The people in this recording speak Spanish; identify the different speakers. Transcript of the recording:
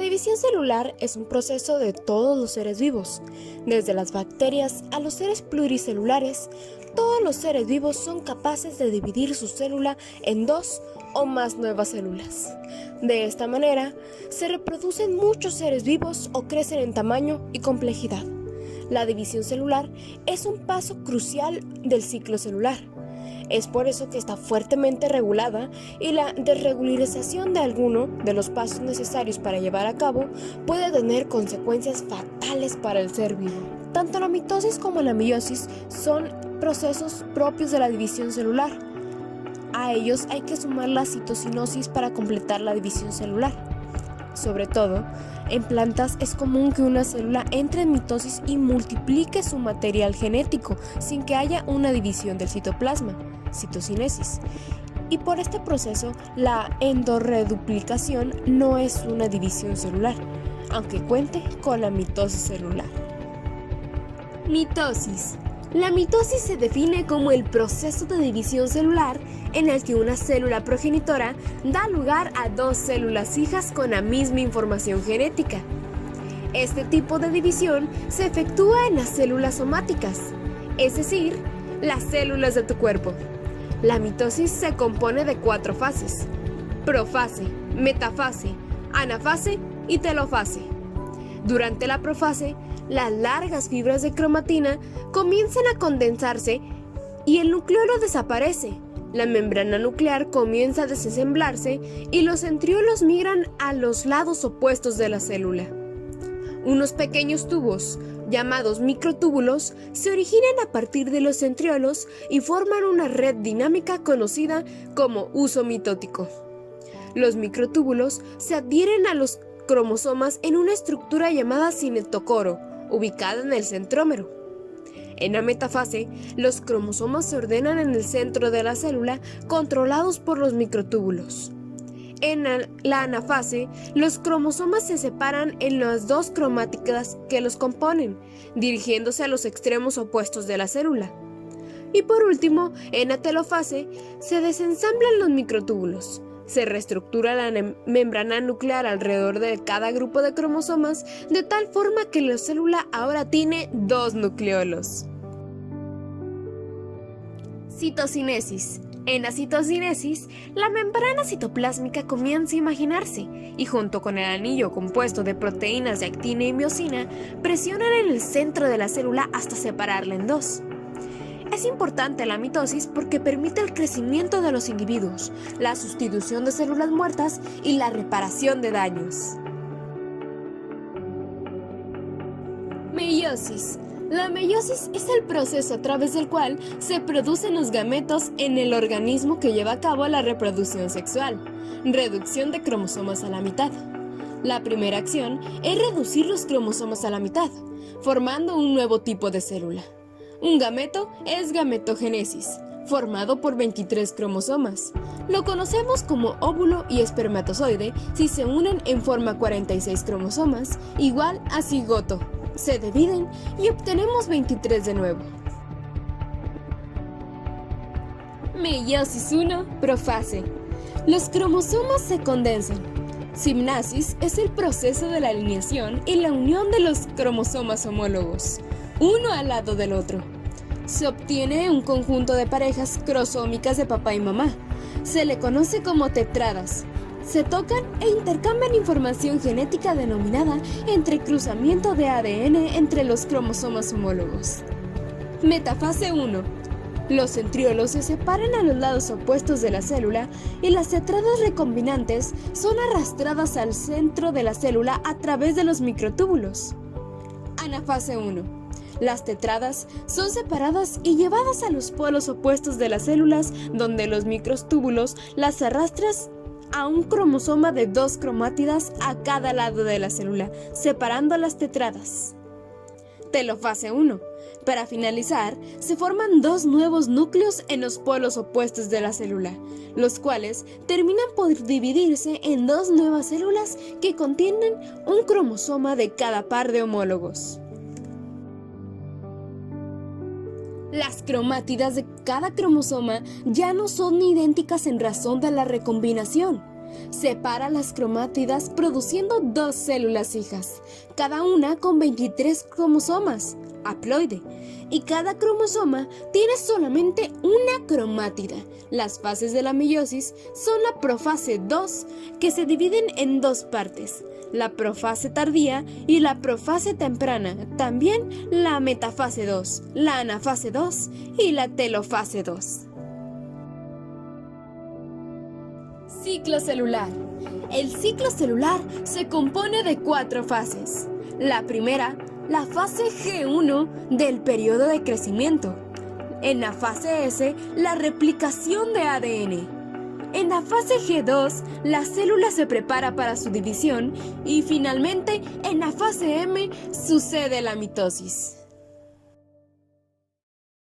Speaker 1: división celular es un proceso de todos los seres vivos. Desde las bacterias a los seres pluricelulares, todos los seres vivos son capaces de dividir su célula en dos o más nuevas células. De esta manera, se reproducen muchos seres vivos o crecen en tamaño y complejidad. La división celular es un paso crucial del ciclo celular. Es por eso que está fuertemente regulada y la desregularización de alguno de los pasos necesarios para llevar a cabo puede tener consecuencias fatales para el ser vivo. Tanto la mitosis como la meiosis son procesos propios de la división celular. A ellos hay que sumar la citocinosis para completar la división celular. Sobre todo, en plantas es común que una célula entre en mitosis y multiplique su material genético sin que haya una división del citoplasma, citocinesis. Y por este proceso, la endorreduplicación no es una división celular, aunque cuente con la mitosis celular. Mitosis. La mitosis se define como el proceso de división celular en el que una célula progenitora da lugar a dos células hijas con la misma información genética. Este tipo de división se efectúa en las células somáticas, es decir, las células de tu cuerpo. La mitosis se compone de 4 fases: profase, metafase, anafase y telofase. Durante la profase, las largas fibras de cromatina comienzan a condensarse y el nucleolo desaparece. La membrana nuclear comienza a desensamblarse y los centriolos migran a los lados opuestos de la célula. Unos pequeños tubos, llamados microtúbulos, se originan a partir de los centriolos y forman una red dinámica conocida como uso mitótico. Los microtúbulos se adhieren a los cromosomas en una estructura llamada cinetocoro, ubicada en el centrómero. En la metafase, los cromosomas se ordenan en el centro de la célula, controlados por los microtúbulos. En la anafase, los cromosomas se separan en las dos cromátidas que los componen, dirigiéndose a los extremos opuestos de la célula. Y por último, en la telofase, se desensamblan los microtúbulos. Se reestructura la membrana nuclear alrededor de cada grupo de cromosomas de tal forma que la célula ahora tiene 2 nucleolos. Citocinesis. En la citocinesis, la membrana citoplásmica comienza a imaginarse y junto con el anillo compuesto de proteínas de actina y miosina, presionan en el centro de la célula hasta separarla en 2. Es importante la mitosis porque permite el crecimiento de los individuos, la sustitución de células muertas y la reparación de daños. Meiosis. La meiosis es el proceso a través del cual se producen los gametos en el organismo que lleva a cabo la reproducción sexual, reducción de cromosomas a la mitad. La primera acción es reducir los cromosomas a la mitad, formando un nuevo tipo de célula. Un gameto es gametogénesis, formado por 23 cromosomas. Lo conocemos como óvulo y espermatozoide si se unen en forma 46 cromosomas, igual a cigoto. Se dividen y obtenemos 23 de nuevo. Meiosis 1, profase. Los cromosomas se condensan. Simnasis es el proceso de la alineación y la unión de los cromosomas homólogos, uno al lado del otro. Se obtiene un conjunto de parejas cromosómicas de papá y mamá. Se le conoce como tetradas. Se tocan e intercambian información genética denominada entrecruzamiento de ADN entre los cromosomas homólogos. Metafase 1. Los centriolos se separan a los lados opuestos de la célula y las tetradas recombinantes son arrastradas al centro de la célula a través de los microtúbulos. Anafase 1. Las tetradas son separadas y llevadas a los polos opuestos de las células, donde los microtúbulos las arrastran a un cromosoma de 2 cromátidas a cada lado de la célula, separando las tetradas. Telofase 1. Para finalizar, se forman 2 nuevos núcleos en los polos opuestos de la célula, los cuales terminan por dividirse en 2 nuevas células que contienen un cromosoma de cada par de homólogos. Las cromátidas de cada cromosoma ya no son idénticas en razón de la recombinación. Separa las cromátidas produciendo 2 células hijas, cada una con 23 cromosomas, haploide, y cada cromosoma tiene solamente una cromátida. Las fases de la meiosis son la profase 2, que se dividen en 2 partes, la profase tardía y la profase temprana, también la metafase 2, la anafase 2 y la telofase 2. Ciclo celular. El ciclo celular se compone de 4 fases. La primera, la fase G1 del periodo de crecimiento. En la fase S, la replicación de ADN. En la fase G2, la célula se prepara para su división y finalmente, en la fase M, sucede la mitosis.